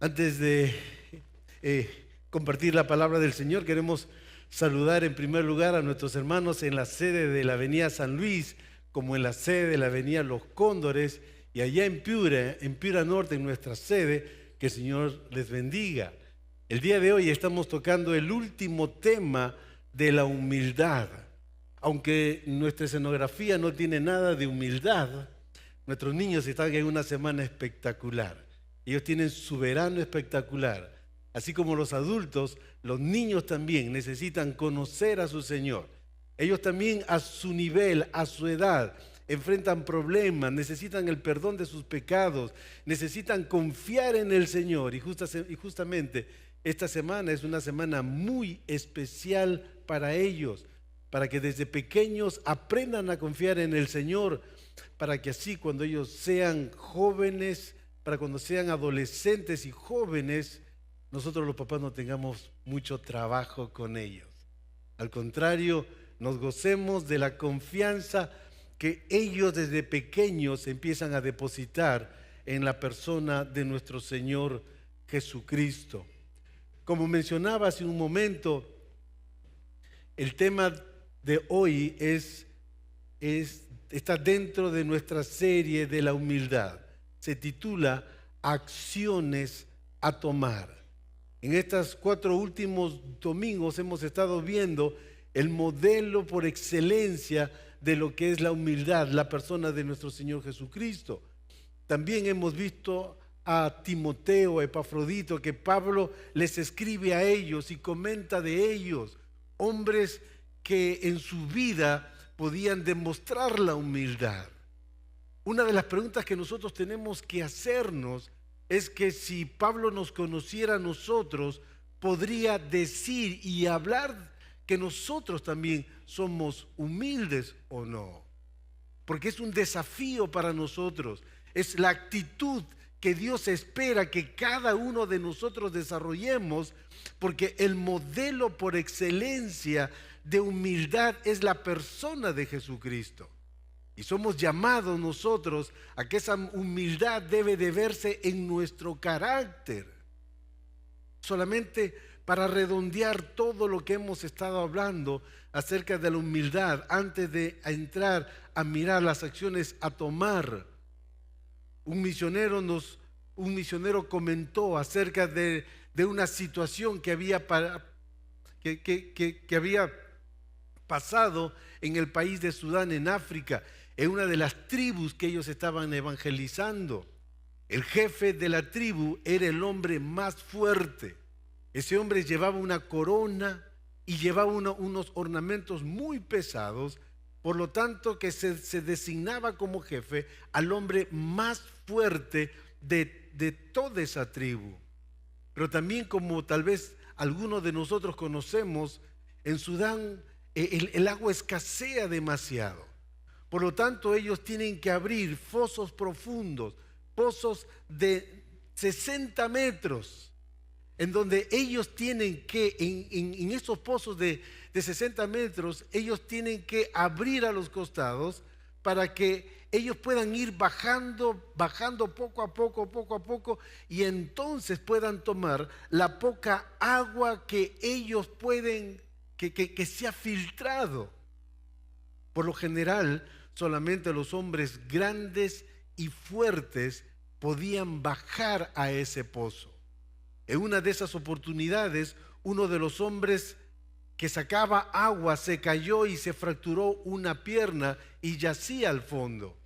Antes de compartir la palabra del Señor, queremos saludar en primer lugar a nuestros hermanos en la sede de la Avenida San Luis, como en la sede de la Avenida Los Cóndores, y allá en Piura Norte, en nuestra sede. Que el Señor les bendiga. El día de hoy estamos tocando el último tema de la humildad. Aunque nuestra escenografía no tiene nada de humildad, nuestros niños están en una semana espectacular. Ellos tienen su verano espectacular. Así como los adultos, los niños también necesitan conocer a su Señor. Ellos también a su nivel, a su edad, enfrentan problemas, necesitan el perdón de sus pecados, necesitan confiar en el Señor. Y justamente esta semana es una semana muy especial para ellos, para que desde pequeños aprendan a confiar en el Señor, para que así cuando ellos sean jóvenes, para cuando sean adolescentes y jóvenes, nosotros los papás no tengamos mucho trabajo con ellos. Al contrario, nos gocemos de la confianza que ellos desde pequeños empiezan a depositar en la persona de nuestro Señor Jesucristo. Como mencionaba hace un momento, el tema de hoy está dentro de nuestra serie de la humildad. Se titula Acciones a tomar. En estos 4 últimos domingos hemos estado viendo el modelo por excelencia de lo que es la humildad, la persona de nuestro Señor Jesucristo. También hemos visto a Timoteo, a Epafrodito, que Pablo les escribe a ellos y comenta de ellos, hombres que en su vida podían demostrar la humildad. Una de las preguntas que nosotros tenemos que hacernos es que si Pablo nos conociera a nosotros, podría decir y hablar que nosotros también somos humildes o no. Porque es un desafío para nosotros, es la actitud que Dios espera que cada uno de nosotros desarrollemos, porque el modelo por excelencia de humildad es la persona de Jesucristo. Y somos llamados nosotros a que esa humildad debe de verse en nuestro carácter. Solamente para redondear todo lo que hemos estado hablando acerca de la humildad, antes de entrar a mirar las acciones a tomar, un misionero comentó acerca de una situación que había pasado en el país de Sudán, en África, en una de las tribus que ellos estaban evangelizando. El jefe de la tribu era el hombre más fuerte. Ese hombre llevaba una corona y llevaba unos ornamentos muy pesados, por lo tanto que se designaba como jefe al hombre más fuerte de toda esa tribu. Pero también, como tal vez algunos de nosotros conocemos, en Sudán el agua escasea demasiado. Por lo tanto, ellos tienen que abrir fosos profundos, pozos de 60 metros, en donde ellos tienen que, en esos pozos de 60 metros, ellos tienen que abrir a los costados para que ellos puedan ir bajando poco a poco, y entonces puedan tomar la poca agua que ellos pueden, que se ha filtrado. Por lo general, solamente los hombres grandes y fuertes podían bajar a ese pozo. En una de esas oportunidades, uno de los hombres que sacaba agua se cayó y se fracturó una pierna y yacía al fondo.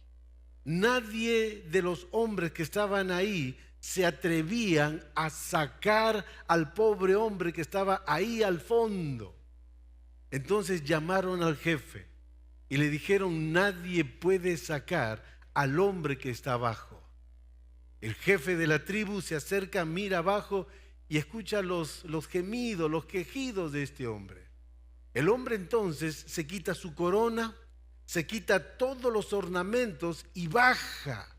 Nadie de los hombres que estaban ahí se atrevían a sacar al pobre hombre que estaba ahí al fondo. Entonces llamaron al jefe y le dijeron: nadie puede sacar al hombre que está abajo. El jefe de la tribu se acerca, mira abajo y escucha los gemidos, los quejidos de este hombre. El hombre entonces se quita su corona, se quita todos los ornamentos y baja.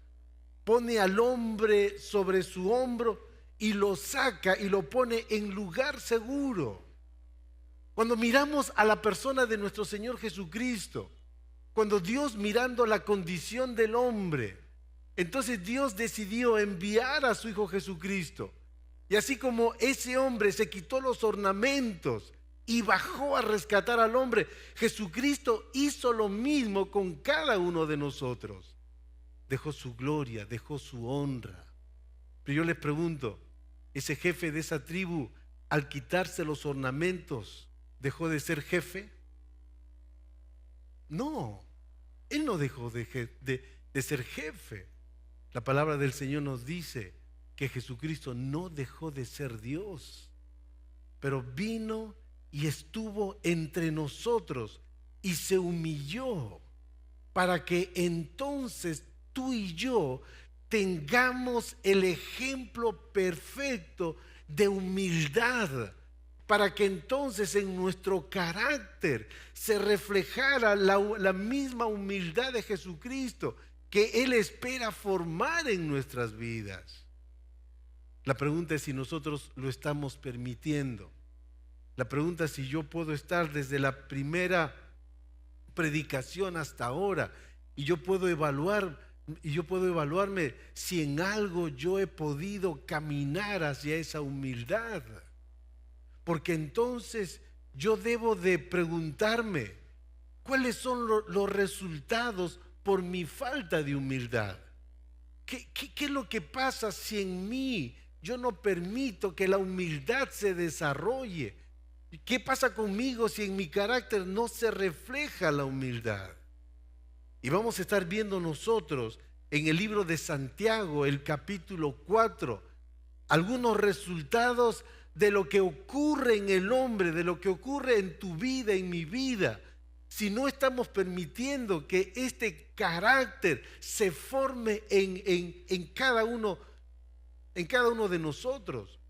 Pone al hombre sobre su hombro y lo saca y lo pone en lugar seguro. Cuando miramos a la persona de nuestro Señor Jesucristo, cuando Dios, mirando la condición del hombre, entonces Dios decidió enviar a su Hijo Jesucristo Y así como ese hombre se quitó los ornamentos y bajó a rescatar al hombre, Jesucristo hizo lo mismo con cada uno de nosotros. Dejó su gloria, dejó su honra. Pero yo les pregunto, ¿ese jefe de esa tribu, al quitarse los ornamentos, dejó de ser jefe? No, él no dejó de ser jefe. La palabra del Señor nos dice que Jesucristo no dejó de ser Dios, pero vino y estuvo entre nosotros y se humilló para que entonces tú y yo tengamos el ejemplo perfecto de humildad, para que entonces en nuestro carácter se reflejara la misma humildad de Jesucristo que Él espera formar en nuestras vidas. La pregunta es si nosotros lo estamos permitiendo. La pregunta es si yo puedo estar desde la primera predicación hasta ahora y yo puedo evaluarme si en algo yo he podido caminar hacia esa humildad. Porque entonces yo debo de preguntarme cuáles son los resultados por mi falta de humildad. ¿Qué es lo que pasa si en mí yo no permito que la humildad se desarrolle? ¿Qué pasa conmigo si en mi carácter no se refleja la humildad? Y vamos a estar viendo nosotros en el libro de Santiago, el capítulo 4, algunos resultados de lo que ocurre en el hombre, de lo que ocurre en tu vida, en mi vida, si no estamos permitiendo que este carácter se forme en cada uno de nosotros.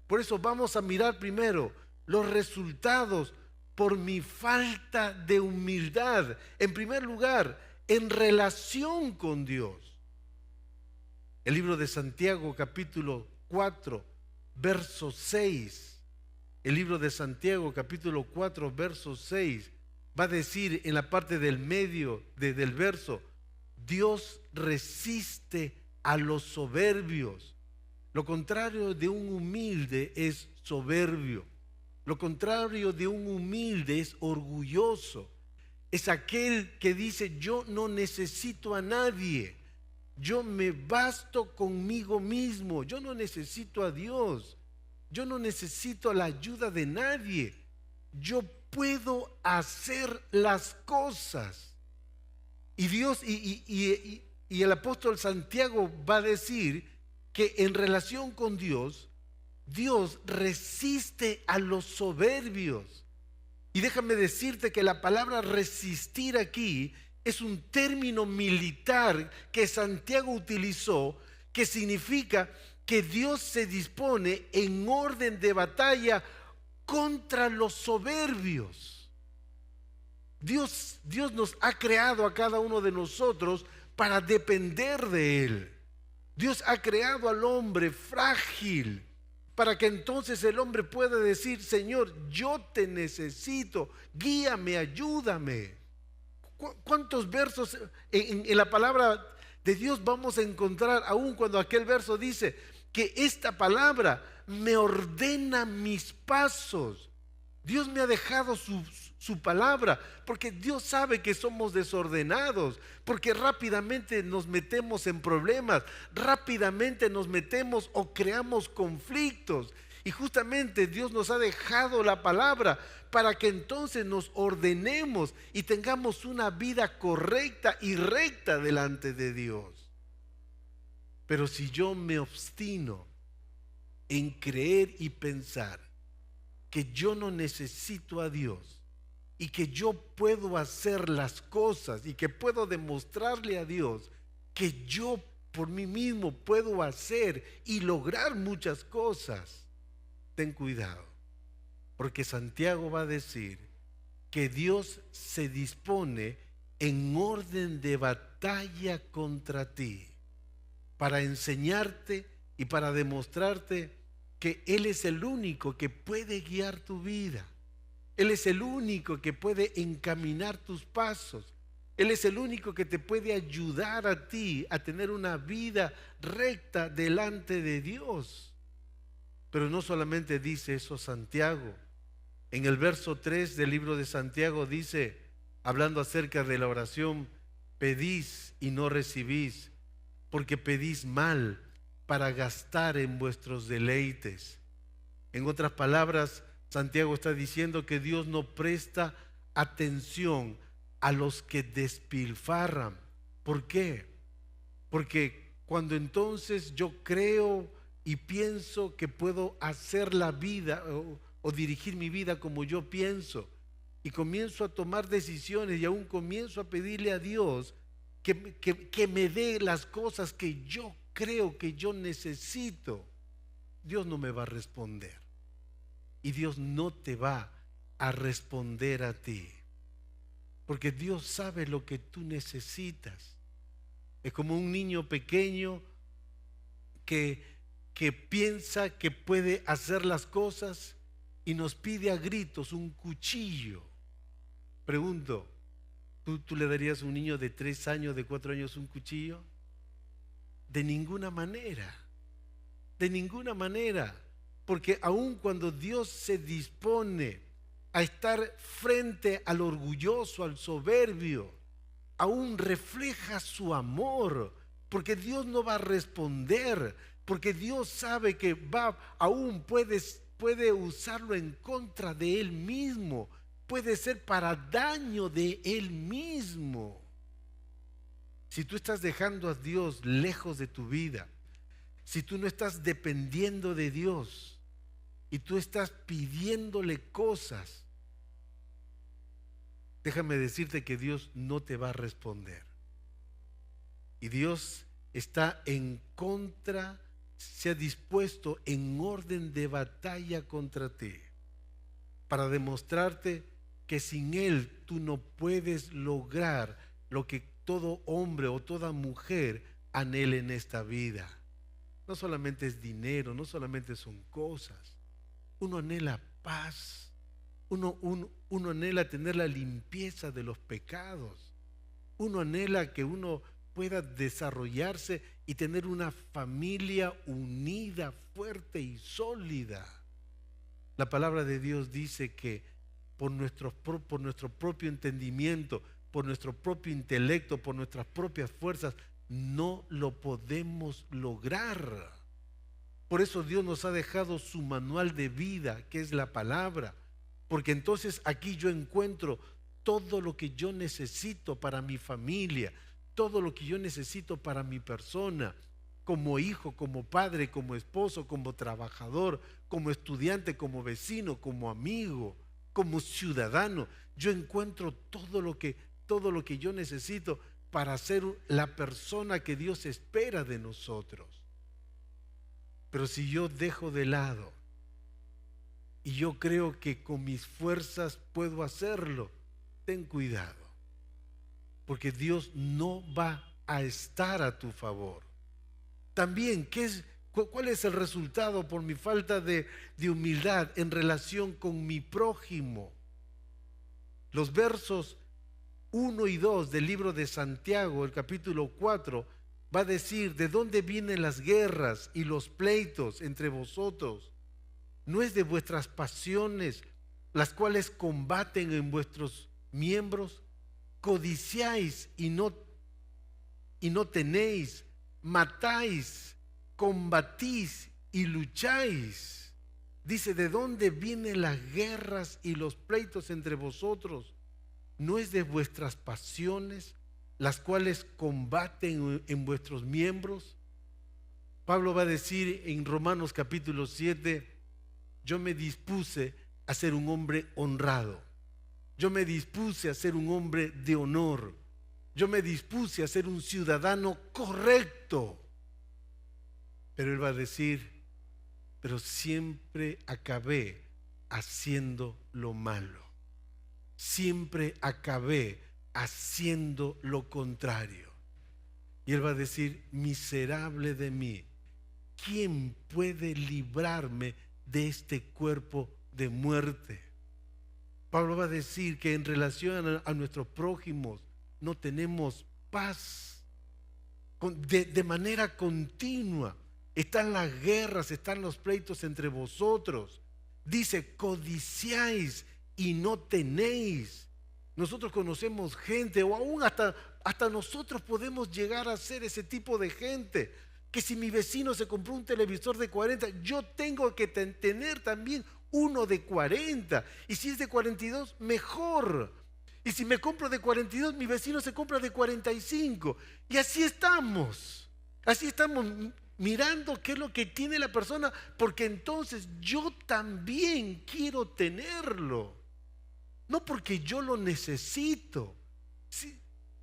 Por eso vamos a mirar primero los resultados por mi falta de humildad. En primer lugar, en relación con Dios. El libro de Santiago, capítulo 4, verso 6. El libro de Santiago, capítulo 4, verso 6, va a decir en la parte del medio del verso: Dios resiste a los soberbios. Lo contrario de un humilde es soberbio. Lo contrario de un humilde es orgulloso. Es aquel que dice: yo no necesito a nadie, yo me basto conmigo mismo, yo no necesito a Dios, yo no necesito la ayuda de nadie, yo puedo hacer las cosas. Y Dios y el apóstol Santiago va a decir que en relación con Dios, Dios resiste a los soberbios. Y déjame decirte que la palabra resistir aquí es un término militar que Santiago utilizó, que significa que Dios se dispone en orden de batalla contra los soberbios. Dios nos ha creado a cada uno de nosotros para depender de Él. Dios ha creado al hombre frágil, para que entonces el hombre pueda decir: Señor, yo te necesito, guíame, ayúdame. ¿Cuántos versos en la palabra de Dios vamos a encontrar, aún cuando aquel verso dice que esta palabra me ordena mis pasos? Dios me ha dejado su palabra, porque Dios sabe que somos desordenados, porque rápidamente nos metemos en problemas, rápidamente nos metemos o creamos conflictos. Y justamente Dios nos ha dejado la palabra para que entonces nos ordenemos y tengamos una vida correcta y recta delante de Dios. Pero si yo me obstino en creer y pensar que yo no necesito a Dios y que yo puedo hacer las cosas y que puedo demostrarle a Dios que yo por mí mismo puedo hacer y lograr muchas cosas, ten cuidado, porque Santiago va a decir que Dios se dispone en orden de batalla contra ti para enseñarte y para demostrarte que Él es el único que puede guiar tu vida. Él es el único que puede encaminar tus pasos. Él es el único que te puede ayudar a ti a tener una vida recta delante de Dios. Pero no solamente dice eso Santiago. En el verso 3 del libro de Santiago dice, hablando acerca de la oración, pedís y no recibís, porque pedís mal para gastar en vuestros deleites. En otras palabras, Santiago está diciendo que Dios no presta atención a los que despilfarran. ¿Por qué? Porque cuando entonces yo creo y pienso que puedo hacer la vida o dirigir mi vida como yo pienso, y comienzo a tomar decisiones y aún comienzo a pedirle a Dios que me dé las cosas que yo creo que yo necesito, Dios no me va a responder. Y Dios no te va a responder a ti, porque Dios sabe lo que tú necesitas. Es como un niño pequeño que piensa que puede hacer las cosas y nos pide a gritos un cuchillo. Pregunto, ¿tú le darías a un niño de 3 años, de 4 años un cuchillo? De ninguna manera, de ninguna manera. Porque aun cuando Dios se dispone a estar frente al orgulloso, al soberbio, aún refleja su amor, porque Dios no va a responder, porque Dios sabe que aún puede usarlo en contra de Él mismo, puede ser para daño de Él mismo. Si tú estás dejando a Dios lejos de tu vida, si tú no estás dependiendo de Dios y tú estás pidiéndole cosas, déjame decirte que Dios no te va a responder. Y Dios está en contra, se ha dispuesto en orden de batalla contra ti, para demostrarte que sin Él tú no puedes lograr lo que todo hombre o toda mujer anhela en esta vida. No solamente es dinero, no solamente son cosas. Uno anhela paz, uno anhela tener la limpieza de los pecados, uno anhela que uno pueda desarrollarse y tener una familia unida, fuerte y sólida. La palabra de Dios dice que por nuestro propio entendimiento, por nuestro propio intelecto, por nuestras propias fuerzas, no lo podemos lograr. Por eso Dios nos ha dejado su manual de vida, que es la palabra. Porque entonces aquí yo encuentro todo lo que yo necesito para mi familia, todo lo que yo necesito para mi persona, como hijo, como padre, como esposo, como trabajador, como estudiante, como vecino, como amigo, como ciudadano. Yo encuentro todo lo que yo necesito para ser la persona que Dios espera de nosotros. Pero si yo dejo de lado y yo creo que con mis fuerzas puedo hacerlo, ten cuidado, porque Dios no va a estar a tu favor. También, ¿cuál es el resultado por mi falta de humildad en relación con mi prójimo? Los versos 1 y 2 del libro de Santiago, el capítulo 4, va a decir: ¿de dónde vienen las guerras y los pleitos entre vosotros? ¿No es de vuestras pasiones, las cuales combaten en vuestros miembros? Codiciáis y no tenéis, matáis, combatís y lucháis. Dice: ¿de dónde vienen las guerras y los pleitos entre vosotros? ¿No es de vuestras pasiones, las cuales combaten en vuestros miembros? Pablo va a decir en Romanos capítulo 7: yo me dispuse a ser un hombre honrado, yo me dispuse a ser un hombre de honor, yo me dispuse a ser un ciudadano correcto. Pero él va a decir: pero siempre acabé haciendo lo malo, siempre acabé haciendo lo contrario. Y él va a decir: miserable de mí, ¿quién puede librarme de este cuerpo de muerte? Pablo va a decir que en relación a nuestros prójimos no tenemos paz de manera continua. están las guerras, están los pleitos entre vosotros. Dice, codiciáis y no tenéis. Nosotros conocemos gente, o aún hasta nosotros podemos llegar a ser ese tipo de gente, que si mi vecino se compró un televisor de 40, yo tengo que tener también uno de 40. Y si es de 42, mejor. Y si me compro de 42, mi vecino se compra de 45. Y así estamos. Así estamos mirando qué es lo que tiene la persona, porque entonces yo también quiero tenerlo. No porque yo lo necesito,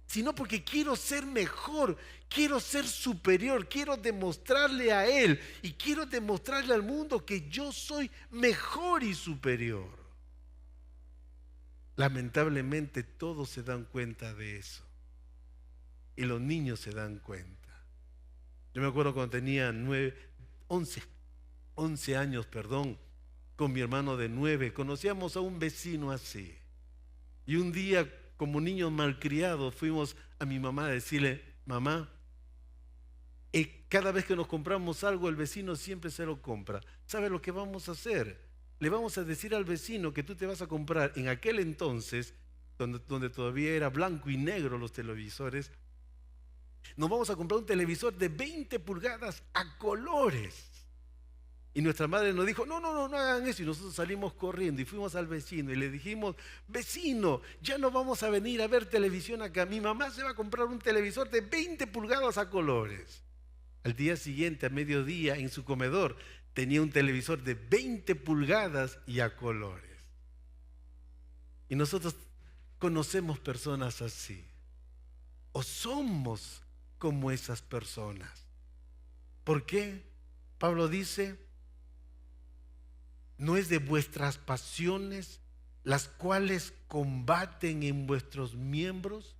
sino porque quiero ser mejor, quiero ser superior, quiero demostrarle a él y quiero demostrarle al mundo que yo soy mejor y superior. Lamentablemente todos se dan cuenta de eso y los niños se dan cuenta. Yo me acuerdo cuando tenía 11 años, con mi hermano de 9, conocíamos a un vecino así. Y un día, como niños malcriados, fuimos a mi mamá a decirle, mamá, cada vez que nos compramos algo, el vecino siempre se lo compra. ¿Sabe lo que vamos a hacer? Le vamos a decir al vecino que tú te vas a comprar, en aquel entonces, donde todavía era blanco y negro los televisores, nos vamos a comprar un televisor de 20 pulgadas a colores. Y nuestra madre nos dijo, no hagan eso. Y nosotros salimos corriendo y fuimos al vecino y le dijimos, vecino, ya no vamos a venir a ver televisión acá. Mi mamá se va a comprar un televisor de 20 pulgadas a colores. Al día siguiente, a mediodía, en su comedor, tenía un televisor de 20 pulgadas y a colores. Y nosotros conocemos personas así. O somos como esas personas. ¿Por qué? Pablo dice, no es de vuestras pasiones las cuales combaten en vuestros miembros,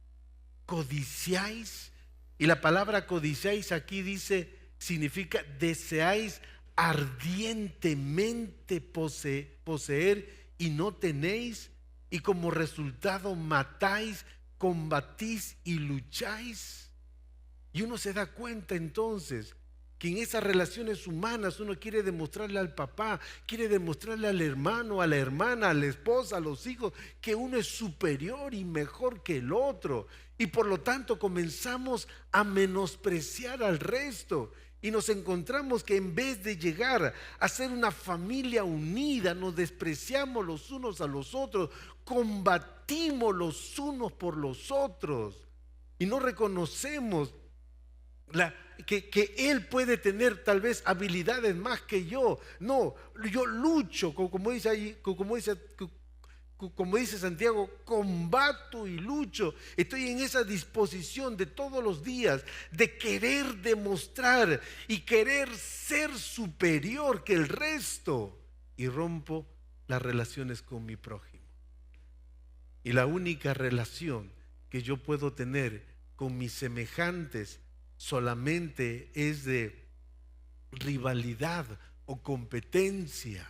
codiciáis. Y la palabra codiciáis aquí dice, significa deseáis ardientemente poseer y no tenéis, y como resultado matáis, combatís y lucháis. Y uno se da cuenta entonces que en esas relaciones humanas uno quiere demostrarle al papá, quiere demostrarle al hermano, a la hermana, a la esposa, a los hijos, que uno es superior y mejor que el otro. Y por lo tanto comenzamos a menospreciar al resto. Y nos encontramos que en vez de llegar a ser una familia unida, nos despreciamos los unos a los otros, combatimos los unos por los otros. Y no reconocemos que él puede tener tal vez habilidades más que yo. No, yo lucho, como dice Santiago, combato y lucho. Estoy en esa disposición de todos los días de querer demostrar y querer ser superior que el resto, y rompo las relaciones con mi prójimo. Y la única relación que yo puedo tener con mis semejantes solamente es de rivalidad o competencia.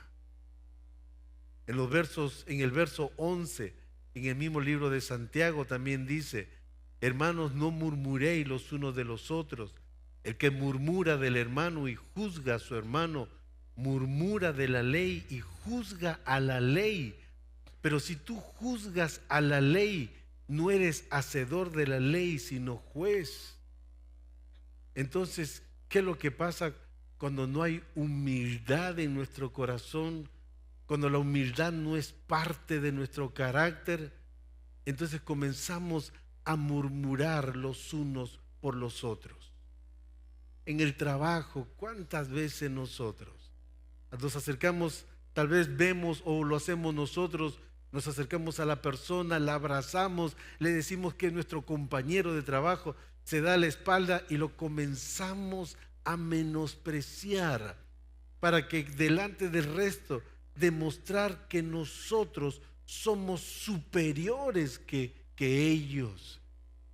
En el verso 11, en el mismo libro de Santiago también dice, hermanos, no murmuréis los unos de los otros. El que murmura del hermano y juzga a su hermano, murmura de la ley y juzga a la ley. Pero si tú juzgas a la ley, no eres hacedor de la ley, sino juez. Entonces, ¿qué es lo que pasa cuando no hay humildad en nuestro corazón? Cuando la humildad no es parte de nuestro carácter, entonces comenzamos a murmurar los unos por los otros. En el trabajo, ¿cuántas veces nosotros nos acercamos, tal vez vemos o lo hacemos nosotros, nos acercamos a la persona, la abrazamos, le decimos que es nuestro compañero de trabajo, se da la espalda y lo comenzamos a menospreciar para que delante del resto demostrar que nosotros somos superiores que ellos.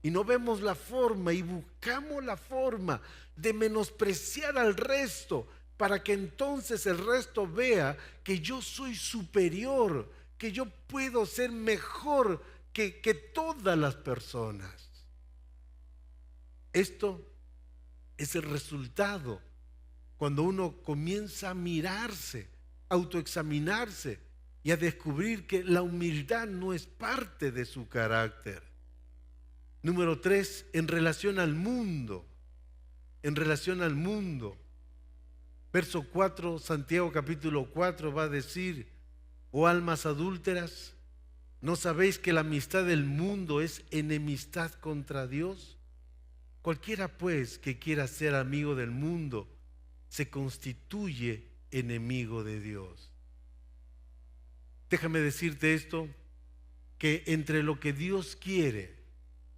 Y no vemos la forma y buscamos la forma de menospreciar al resto para que entonces el resto vea que yo soy superior, que yo puedo ser mejor que todas las personas. Esto es el resultado Cuando uno comienza a mirarse, autoexaminarse y a descubrir que la humildad no es parte de su carácter. Número 3, en relación al mundo. En relación al mundo. Verso 4, Santiago capítulo 4 va a decir: oh almas adúlteras, ¿no sabéis que la amistad del mundo es enemistad contra Dios? Cualquiera pues que quiera ser amigo del mundo se constituye enemigo de Dios. Déjame decirte esto, que entre lo que Dios quiere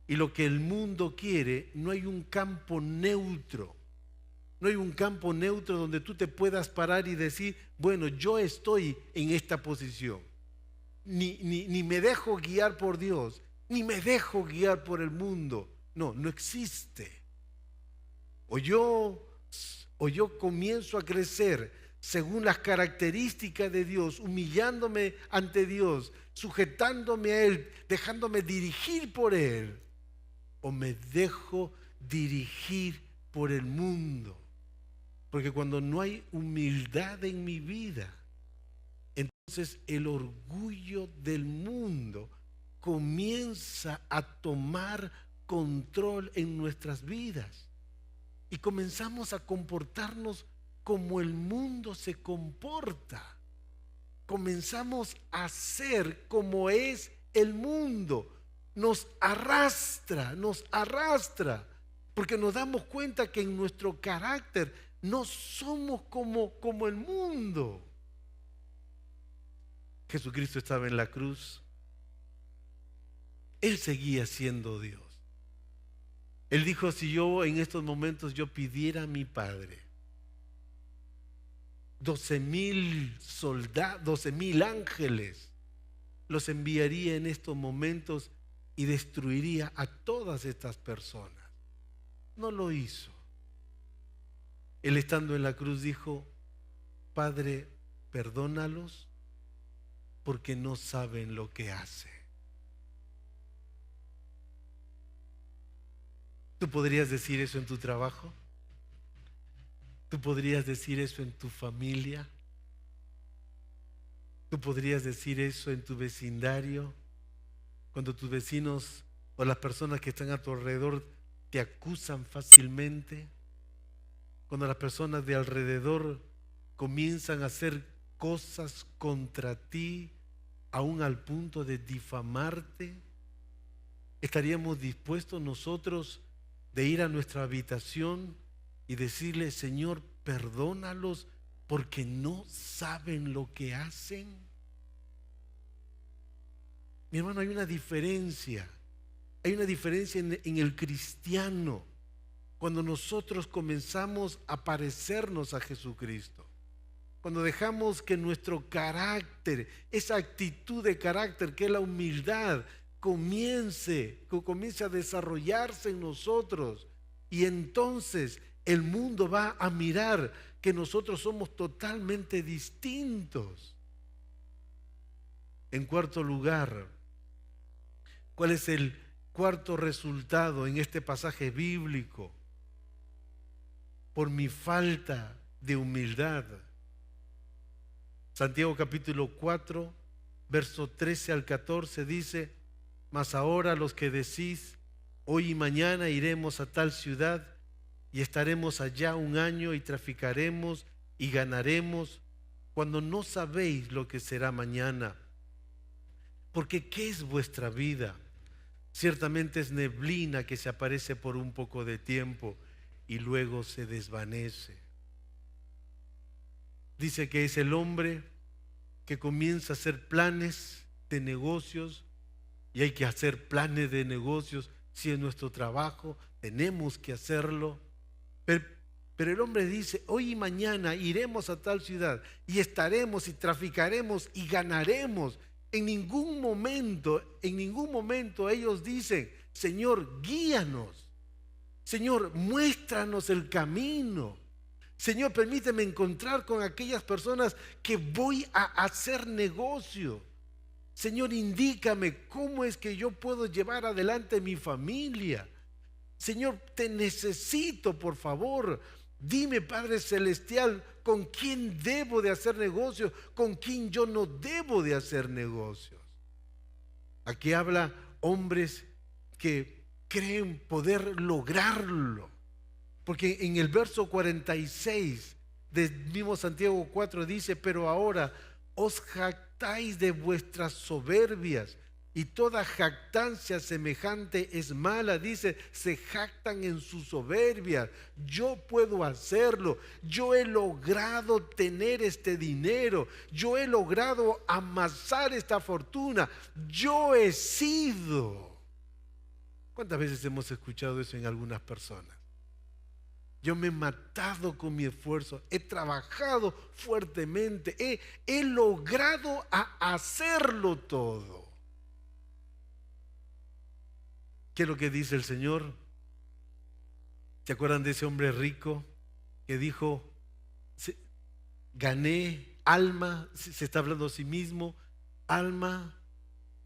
y lo que el mundo quiere no hay un campo neutro. No hay un campo neutro donde tú te puedas parar y decir, bueno, yo estoy en esta posición. Ni me dejo guiar por Dios, ni me dejo guiar por el mundo. No, no existe. O yo comienzo a crecer según las características de Dios, humillándome ante Dios, sujetándome a Él, dejándome dirigir por Él, o me dejo dirigir por el mundo. Porque cuando no hay humildad en mi vida, entonces el orgullo del mundo comienza a tomar control en nuestras vidas y comenzamos a comportarnos como el mundo se comporta. Comenzamos a ser como es el mundo. Nos arrastra, porque nos damos cuenta que en nuestro carácter no somos como el mundo. Jesucristo estaba en la cruz. Él seguía siendo Dios. Él dijo, si yo en estos momentos yo pidiera a mi Padre 12,000 soldados, 12,000 ángeles, los enviaría en estos momentos y destruiría a todas estas personas. No lo hizo. Él estando en la cruz dijo, Padre, perdónalos porque no saben lo que hacen. ¿Tú podrías decir eso en tu trabajo? ¿Tú podrías decir eso en tu familia? ¿Tú podrías decir eso en tu vecindario? Cuando tus vecinos o las personas que están a tu alrededor te acusan fácilmente. Cuando las personas de alrededor comienzan a hacer cosas contra ti, aún al punto de difamarte, ¿estaríamos dispuestos nosotros de ir a nuestra habitación y decirle, Señor, perdónalos porque no saben lo que hacen? Mi hermano, hay una diferencia. Hay una diferencia en el cristiano cuando nosotros comenzamos a parecernos a Jesucristo. Cuando dejamos que nuestro carácter, esa actitud de carácter que es la humildad, comience a desarrollarse en nosotros, y entonces el mundo va a mirar que nosotros somos totalmente distintos. En cuarto lugar, ¿cuál es el cuarto resultado en este pasaje bíblico? Por mi falta de humildad. Santiago capítulo 4, verso 13 al 14 dice, mas ahora los que decís, hoy y mañana iremos a tal ciudad y estaremos allá un año y traficaremos y ganaremos, cuando no sabéis lo que será mañana. Porque ¿qué es vuestra vida? Ciertamente es neblina que se aparece por un poco de tiempo y luego se desvanece. Dice que es el hombre que comienza a hacer planes de negocios, y hay que hacer planes de negocios. Si es nuestro trabajo, tenemos que hacerlo. Pero el hombre dice, hoy y mañana iremos a tal ciudad y estaremos y traficaremos y ganaremos. En ningún momento ellos dicen, Señor, guíanos. Señor, muéstranos el camino. Señor, permíteme encontrar con aquellas personas que voy a hacer negocio. Señor, indícame cómo es que yo puedo llevar adelante mi familia. Señor, te necesito, por favor. Dime, Padre Celestial, ¿con quién debo de hacer negocios? ¿Con quién yo no debo de hacer negocios? Aquí habla hombres que creen poder lograrlo. Porque en el verso 46 del mismo Santiago 4 dice: pero ahora os jactáis de vuestras soberbias, y toda jactancia semejante es mala. Dice, se jactan en su soberbia. Yo puedo hacerlo. Yo he logrado tener este dinero. Yo he logrado amasar esta fortuna. Yo he sido. ¿Cuántas veces hemos escuchado eso en algunas personas? Yo me he matado con mi esfuerzo, he trabajado fuertemente, he logrado hacerlo todo. ¿Qué es lo que dice el Señor? ¿Se acuerdan de ese hombre rico que dijo, gané alma? Se está hablando a sí mismo, alma,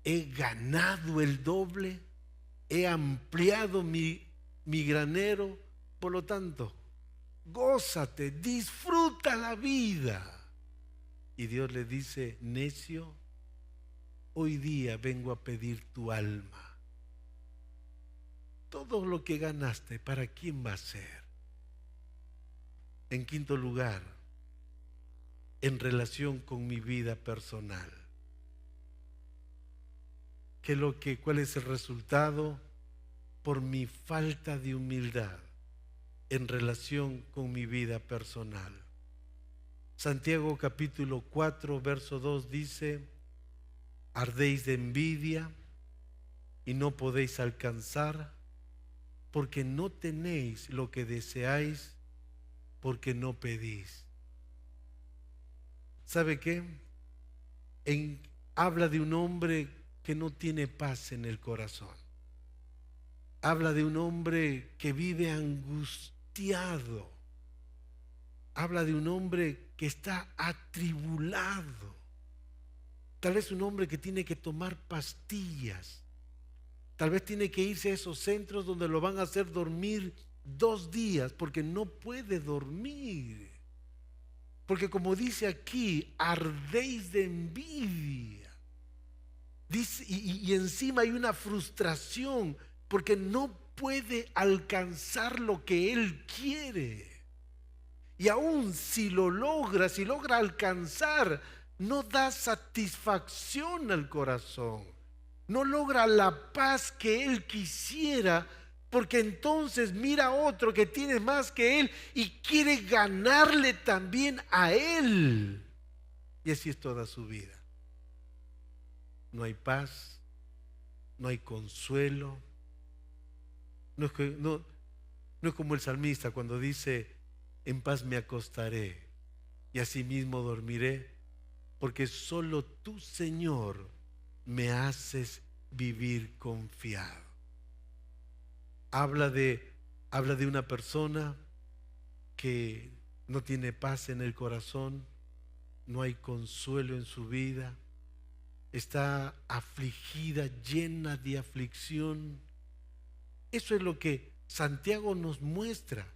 he ganado el doble, he ampliado mi granero. Por lo tanto, gózate, disfruta la vida. Y Dios le dice, necio, hoy día vengo a pedir tu alma. Todo lo que ganaste, ¿para quién va a ser? En quinto lugar, en relación con mi vida personal. ¿Cuál es el resultado? Por mi falta de humildad en relación con mi vida personal. Santiago capítulo 4, verso 2 dice, ardéis de envidia y no podéis alcanzar, porque no tenéis lo que deseáis, porque no pedís. ¿Sabe qué? Habla de un hombre que no tiene paz en el corazón. Habla de un hombre que vive angustiado. Habla de un hombre que está atribulado. Tal vez un hombre que tiene que tomar pastillas. Tal vez tiene que irse a esos centros donde lo van a hacer dormir 2 días porque no puede dormir. Porque como dice aquí, ardéis de envidia. Dice, y encima hay una frustración porque no puede alcanzar lo que él quiere. Y aún si logra alcanzar, no da satisfacción al corazón. No logra la paz que él quisiera, porque entonces mira a otro que tiene más que él y quiere ganarle también a él. Y así es toda su vida. No hay paz, no hay consuelo. No es como el salmista cuando dice, en paz me acostaré y asimismo dormiré, porque solo tú, Señor, me haces vivir confiado. Habla de una persona que no tiene paz en el corazón, no hay consuelo en su vida, está afligida, llena de aflicción. Eso es lo que Santiago nos muestra.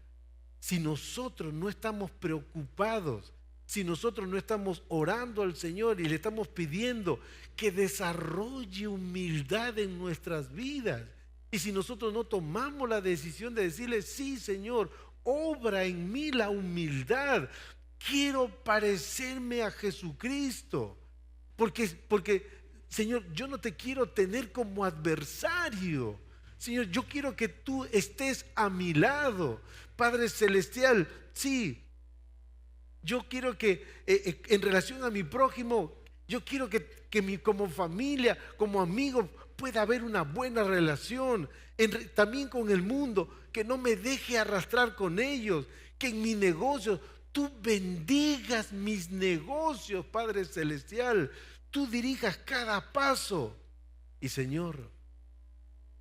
Si nosotros no estamos preocupados, si nosotros no estamos orando al Señor y le estamos pidiendo que desarrolle humildad en nuestras vidas, y si nosotros no tomamos la decisión de decirle, sí, Señor, obra en mí la humildad, quiero parecerme a Jesucristo, porque Señor, yo no te quiero tener como adversario. Señor, yo quiero que tú estés a mi lado. Padre Celestial, sí, yo quiero que en relación a mi prójimo, yo quiero que como familia, como amigos, pueda haber una buena relación. También con el mundo, que no me deje arrastrar con ellos, que en mi negocio tú bendigas mis negocios, Padre Celestial, tú dirijas cada paso. Y Señor,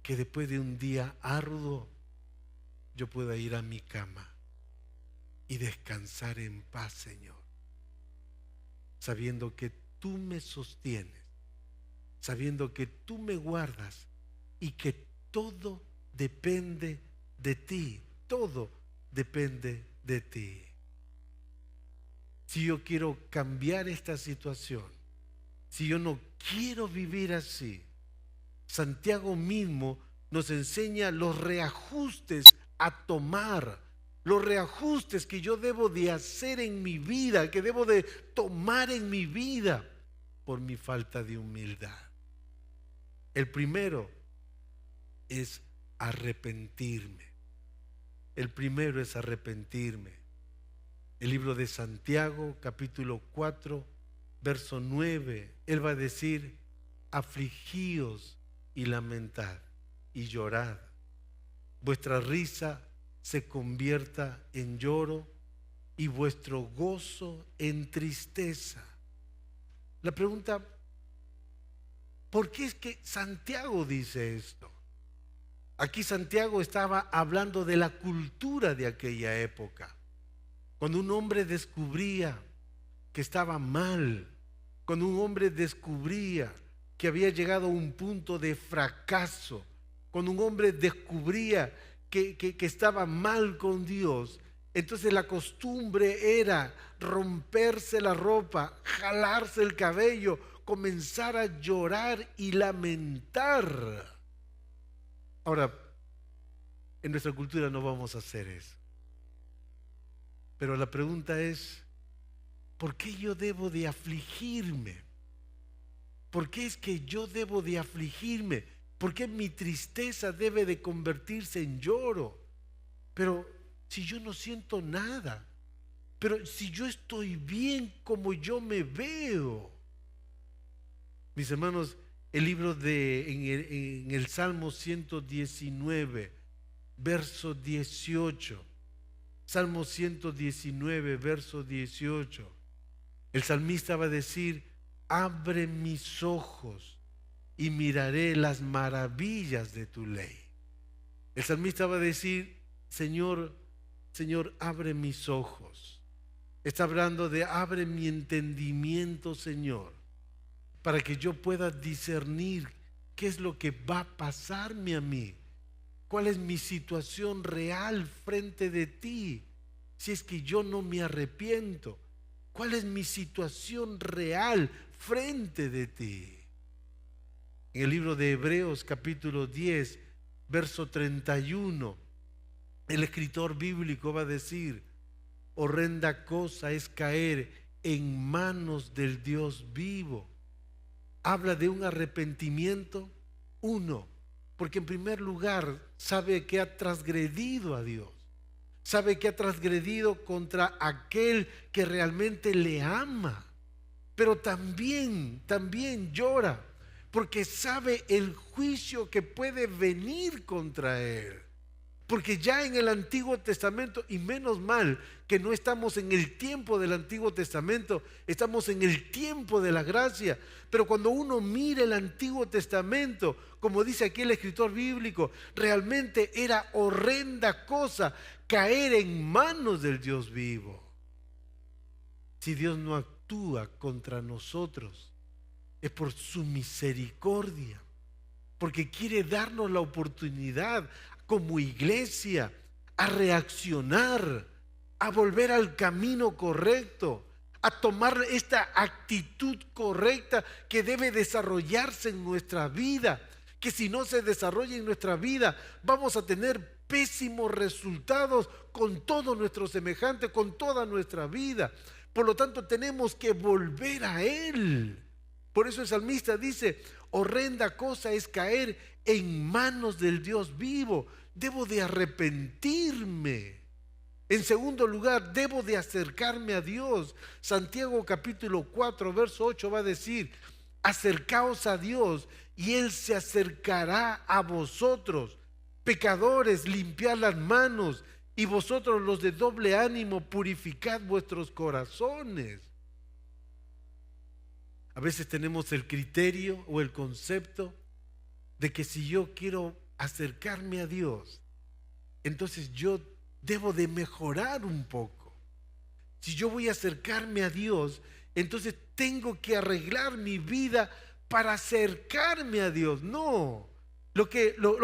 que después de un día arduo yo pueda ir a mi cama y descansar en paz, Señor, sabiendo que tú me sostienes, sabiendo que tú me guardas y que todo depende de ti, todo depende de ti. Si yo quiero cambiar esta situación, si yo no quiero vivir así, Santiago mismo nos enseña los reajustes a tomar, los reajustes que yo debo de hacer en mi vida, que debo de tomar en mi vida por mi falta de humildad. El primero es arrepentirme. El primero es arrepentirme. El libro de Santiago, capítulo 4, verso 9, él va a decir: afligíos y lamentad y llorad. Vuestra risa se convierta en lloro y vuestro gozo en tristeza. La pregunta, ¿por qué es que Santiago dice esto? Aquí Santiago estaba hablando de la cultura de aquella época. Cuando un hombre descubría que estaba mal, cuando un hombre descubría que había llegado a un punto de fracaso, cuando un hombre descubría que estaba mal con Dios, entonces la costumbre era romperse la ropa, jalarse el cabello, comenzar a llorar y lamentar. Ahora, en nuestra cultura no vamos a hacer eso. Pero la pregunta es, ¿por qué yo debo de afligirme? ¿Por qué es que yo debo de afligirme? ¿Por qué mi tristeza debe de convertirse en lloro? Pero si yo no siento nada, pero si yo estoy bien como yo me veo. Mis hermanos, el libro en el Salmo 119, verso 18. Salmo 119, verso 18. El salmista va a decir: abre mis ojos y miraré las maravillas de tu ley. El salmista va a decir: Señor, Señor, abre mis ojos. Está hablando de abre mi entendimiento, Señor, para que yo pueda discernir qué es lo que va a pasarme a mí. ¿Cuál es mi situación real frente de ti? Si es que yo no me arrepiento, ¿cuál es mi situación real frente de ti? En el libro de Hebreos, capítulo 10, verso 31, el escritor bíblico va a decir: horrenda cosa es caer en manos del Dios vivo. Habla de un arrepentimiento, porque en primer lugar sabe que ha transgredido a Dios, sabe que ha transgredido contra aquel que realmente le ama, pero también llora porque sabe el juicio que puede venir contra él. Porque ya en el Antiguo Testamento, y menos mal que no estamos en el tiempo del Antiguo Testamento, estamos en el tiempo de la gracia. Pero cuando uno mira el Antiguo Testamento, como dice aquí el escritor bíblico, realmente era horrenda cosa caer en manos del Dios vivo. Si Dios no actúa contra nosotros, es por su misericordia, porque quiere darnos la oportunidad como iglesia a reaccionar, a volver al camino correcto, a tomar esta actitud correcta que debe desarrollarse en nuestra vida, que si no se desarrolla en nuestra vida vamos a tener pésimos resultados con todo nuestro semejante, con toda nuestra vida. Por lo tanto tenemos que volver a Él. Por eso el salmista dice: horrenda cosa es caer en manos del Dios vivo. Debo de arrepentirme. En segundo lugar, debo de acercarme a Dios. Santiago capítulo 4, verso 8 va a decir: acercaos a Dios y Él se acercará a vosotros. Pecadores, limpiad las manos, y vosotros los de doble ánimo, purificad vuestros corazones. A veces tenemos el criterio o el concepto de que si yo quiero acercarme a Dios, entonces yo debo de mejorar un poco. Si yo voy a acercarme a Dios, entonces tengo que arreglar mi vida para acercarme a Dios. No, lo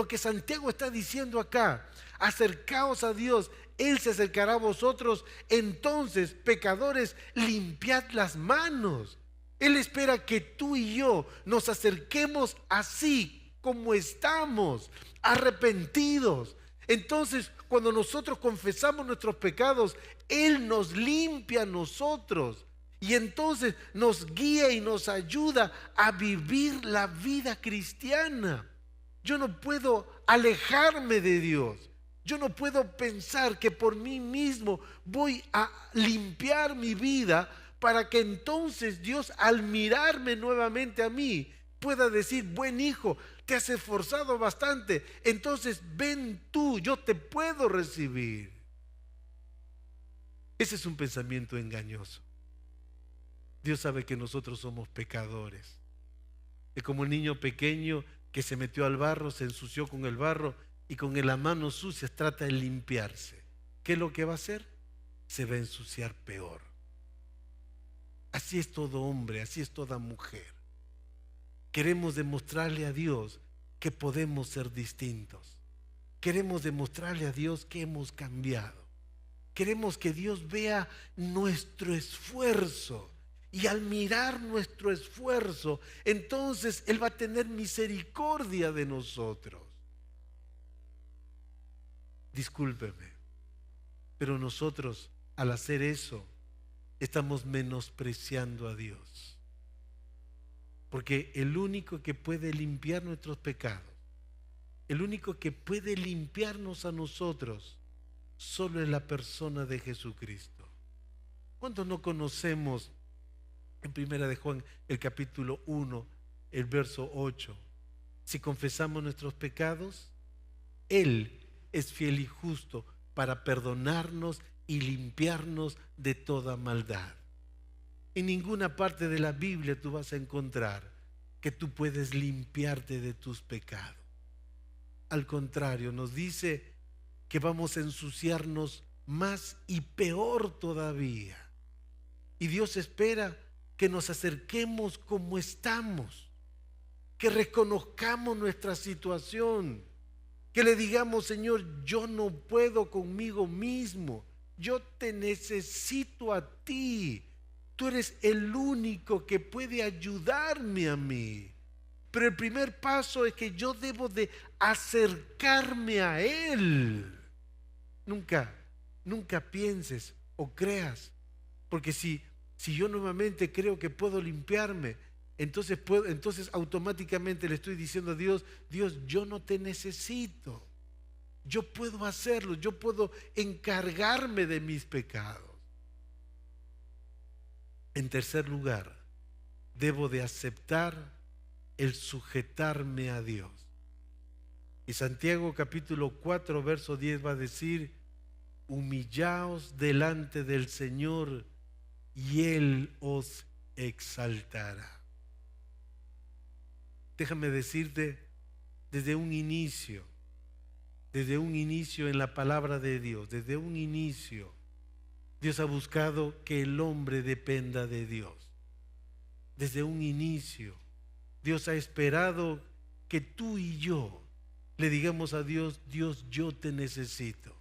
que Santiago está diciendo acá: acercaos a Dios Él se acercará a vosotros. Entonces, pecadores, limpiad las manos. Él espera que tú y yo nos acerquemos así como estamos, arrepentidos. Entonces, cuando nosotros confesamos nuestros pecados, Él nos limpia a nosotros. Y entonces nos guía y nos ayuda a vivir la vida cristiana. Yo no puedo alejarme de Dios. Yo no puedo pensar que por mí mismo voy a limpiar mi vida para que entonces Dios, al mirarme nuevamente a mí, pueda decir: buen hijo, te has esforzado bastante, entonces ven tú, yo te puedo recibir. Ese es un pensamiento engañoso. Dios sabe que nosotros somos pecadores. Es como el niño pequeño que se metió al barro, se ensució con el barro y con las manos sucias trata de limpiarse. ¿Qué es lo que va a hacer? Se va a ensuciar peor. Así es todo hombre, así es toda mujer. Queremos demostrarle a Dios que podemos ser distintos. Queremos demostrarle a Dios que hemos cambiado. Queremos que Dios vea nuestro esfuerzo. Y al mirar nuestro esfuerzo, entonces Él va a tener misericordia de nosotros. Discúlpeme, pero nosotros, al hacer eso, estamos menospreciando a Dios. Porque el único que puede limpiar nuestros pecados, el único que puede limpiarnos a nosotros, solo es la persona de Jesucristo. ¿Cuántos no conocemos en Primera de Juan, el capítulo 1, el verso 8? Si confesamos nuestros pecados, Él es fiel y justo para perdonarnos y limpiarnos de toda maldad. En ninguna parte de la Biblia tú vas a encontrar que tú puedes limpiarte de tus pecados. Al contrario, nos dice que vamos a ensuciarnos más y peor todavía. Y Dios espera que nos acerquemos como estamos, que reconozcamos nuestra situación, que le digamos: Señor, yo no puedo conmigo mismo, yo te necesito a ti. Tú eres el único que puede ayudarme a mí. Pero el primer paso es que yo debo de acercarme a Él. Nunca pienses o creas, porque si yo nuevamente creo que puedo limpiarme, entonces automáticamente le estoy diciendo a Dios: Dios, yo no te necesito. Yo puedo hacerlo, yo puedo encargarme de mis pecados. En tercer lugar, debo de aceptar el sujetarme a Dios. Y Santiago capítulo 4, verso 10 va a decir: humillaos delante del Señor y Él os exaltará. Déjame decirte, desde un inicio en la palabra de Dios, desde un inicio, Dios ha buscado que el hombre dependa de Dios. Desde un inicio, Dios ha esperado que tú y yo le digamos a Dios: Dios, yo te necesito.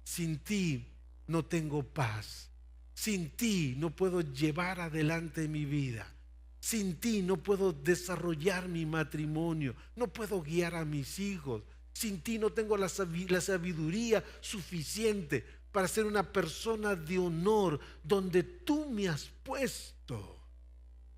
Sin ti no tengo paz. Sin ti no puedo llevar adelante mi vida. Sin ti no puedo desarrollar mi matrimonio. No puedo guiar a mis hijos. Sin ti no tengo la sabiduría suficiente para ser una persona de honor donde tú me has puesto.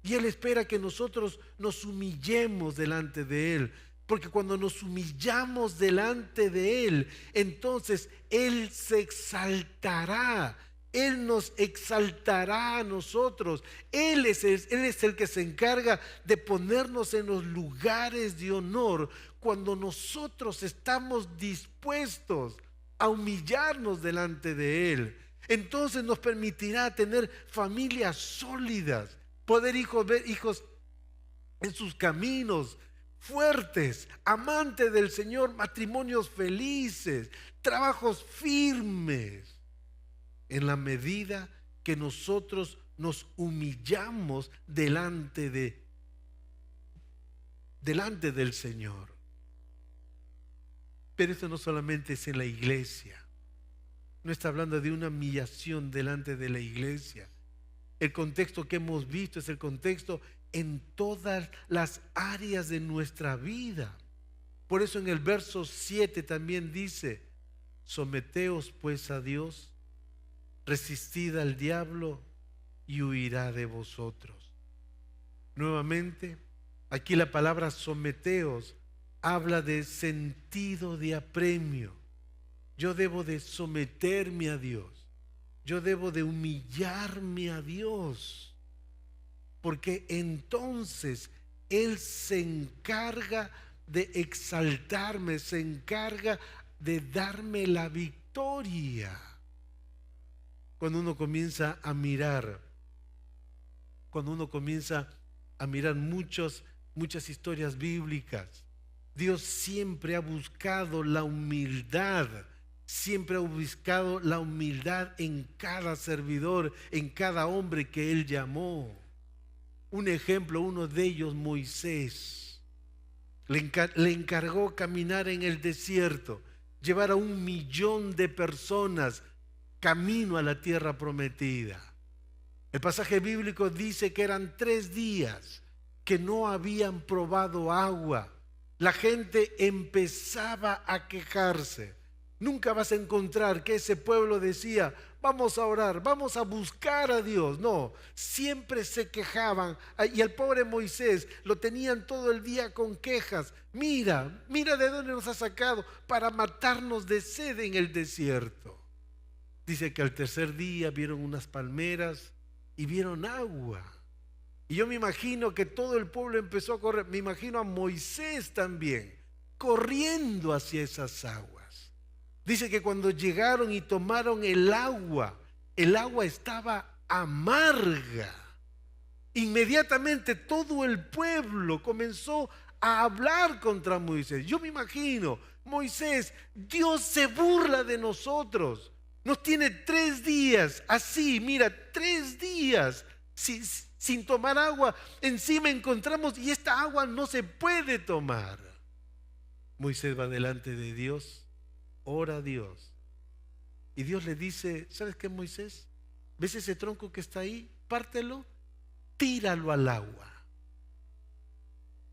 Y Él espera que nosotros nos humillemos delante de Él. Porque cuando nos humillamos delante de Él, entonces Él se exaltará. Él nos exaltará a nosotros. Él es el que se encarga de ponernos en los lugares de honor cuando nosotros estamos dispuestos a humillarnos delante de Él. Entonces nos permitirá tener familias sólidas, poder ver hijos en sus caminos, fuertes, amantes del Señor, matrimonios felices, trabajos firmes, en la medida que nosotros nos humillamos delante del Señor. Pero esto no solamente es en la iglesia, No está hablando de una humillación delante de la iglesia. El contexto que hemos visto es el contexto en todas las áreas de nuestra vida. Por eso en el verso 7 también dice: someteos pues a Dios, resistid al diablo y huirá de vosotros. Nuevamente, aquí la palabra someteos habla de sentido de apremio. Yo debo de someterme a Dios. Yo debo de humillarme a Dios, porque entonces Él se encarga de exaltarme, se encarga de darme la victoria. Cuando uno comienza a mirar, muchas historias bíblicas, Dios siempre ha buscado la humildad. Siempre ha buscado la humildad en cada servidor, en cada hombre que Él llamó. Un ejemplo, uno de ellos, Moisés. Le encargó caminar en el desierto, llevar a 1.000.000 de personas camino a la tierra prometida. El pasaje bíblico dice que eran 3 días que no habían probado agua. La gente empezaba a quejarse. Nunca vas a encontrar que ese pueblo decía: vamos a orar, vamos a buscar a Dios. No, siempre se quejaban. Y al pobre Moisés lo tenían todo el día con quejas. Mira de dónde nos ha sacado para matarnos de sed en el desierto. Dice que al tercer día vieron unas palmeras y vieron agua. Y yo me imagino que todo el pueblo empezó a correr. Me imagino a Moisés también corriendo hacia esas aguas. Dice que cuando llegaron y tomaron el agua estaba amarga. Inmediatamente todo el pueblo comenzó a hablar contra Moisés. Yo me imagino: Moisés, Dios se burla de nosotros. Nos tiene 3 días así, mira, 3 días sin tomar agua. Encima encontramos y esta agua no se puede tomar. Moisés va delante de Dios, ora a Dios, y Dios le dice: ¿sabes qué, Moisés? ¿Ves ese tronco que está ahí? Pártelo, tíralo al agua.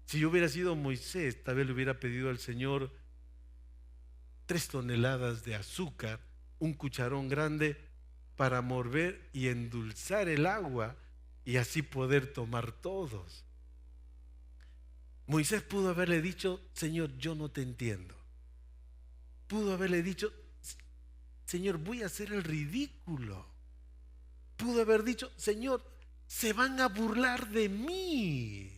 Si yo hubiera sido Moisés, tal vez le hubiera pedido al Señor 3 toneladas de azúcar, un cucharón grande, para morder y endulzar el agua y así poder tomar todos. Moisés pudo haberle dicho: Señor, yo no te entiendo. Pudo haberle dicho: Señor, voy a hacer el ridículo. Pudo haber dicho: Señor, se van a burlar de mí.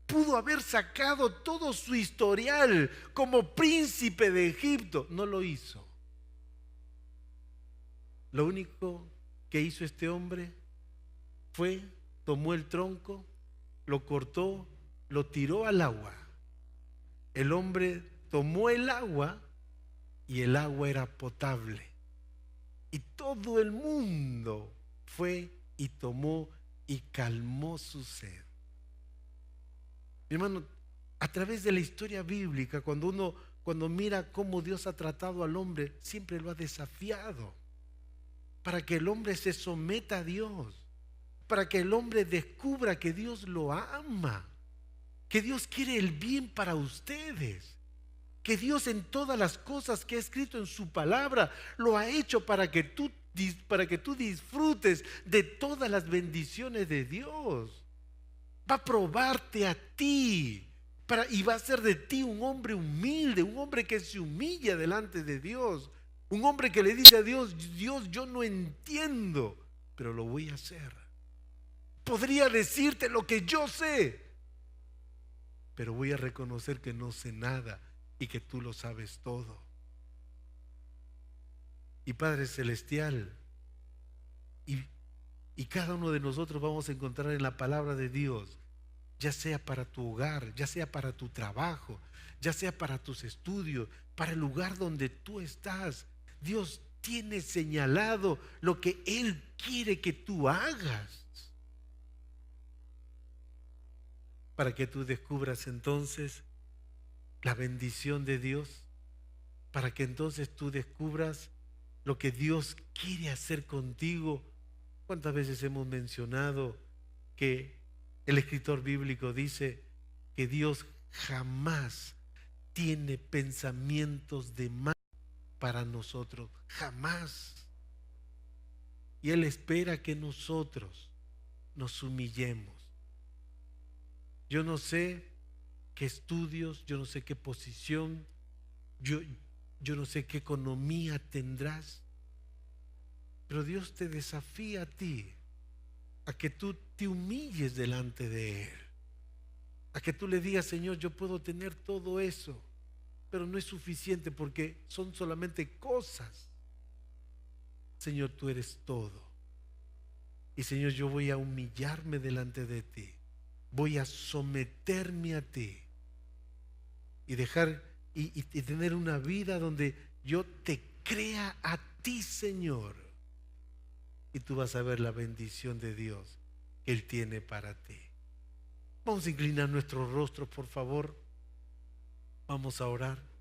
Pudo haber sacado todo su historial como príncipe de Egipto. No lo hizo. Lo único que hizo este hombre fue: tomó el tronco, lo cortó, lo tiró al agua. El hombre tomó el agua y el agua era potable. Y todo el mundo fue y tomó y calmó su sed. Mi hermano, a través de la historia bíblica, cuando mira cómo Dios ha tratado al hombre, siempre lo ha desafiado para que el hombre se someta a Dios, para que el hombre descubra que Dios lo ama, que Dios quiere el bien para ustedes, que Dios en todas las cosas que ha escrito en su palabra lo ha hecho para que tú disfrutes de todas las bendiciones de Dios. Va a probarte a ti y va a hacer de ti un hombre humilde, un hombre que se humilla delante de Dios, un hombre que le dice a Dios: Dios, yo no entiendo, pero lo voy a hacer. Podría decirte lo que yo sé, pero voy a reconocer que no sé nada y que tú lo sabes todo. Y Padre Celestial, y cada uno de nosotros vamos a encontrar en la palabra de Dios, ya sea para tu hogar, ya sea para tu trabajo, ya sea para tus estudios, para el lugar donde tú estás. Dios tiene señalado lo que Él quiere que tú hagas, para que tú descubras entonces la bendición de Dios, para que entonces tú descubras lo que Dios quiere hacer contigo. ¿Cuántas veces hemos mencionado que el escritor bíblico dice que Dios jamás tiene pensamientos de mal para nosotros? Jamás. Y Él espera que nosotros nos humillemos. Yo no sé qué estudios, yo no sé qué posición, yo no sé qué economía tendrás, pero Dios te desafía a ti, a que tú te humilles delante de Él, a que tú le digas: Señor, yo puedo tener todo eso, pero no es suficiente porque son solamente cosas. Señor, tú eres todo. Y Señor, yo voy a humillarme delante de ti, voy a someterme a ti y dejar y tener una vida donde yo te crea a ti, Señor, y tú vas a ver la bendición de Dios que Él tiene para ti. Vamos a inclinar nuestros rostros, por favor. Vamos a orar.